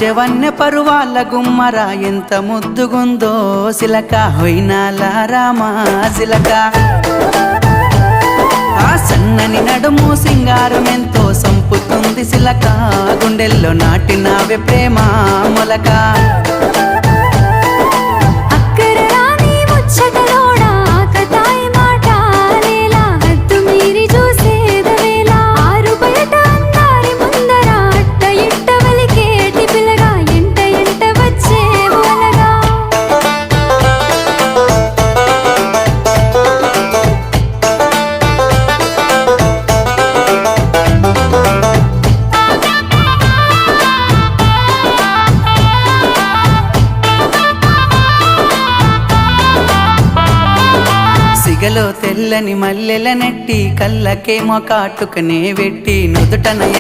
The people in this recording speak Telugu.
చెవన్నె పరువాళ్ళ గుమ్మర ఎంత ముద్దుగుందో సిలక హొయినాల రామా సిలక ఆ సన్నని నడుము సింగారం ఎంతో సంపుతుంది సిలక గుండెల్లో నాటినావే ప్రేమ మొలక సిగలో తెల్లని మల్లెల నెట్టి కళ్ళకేమో కాటుకనే వెట్టి నుదుటన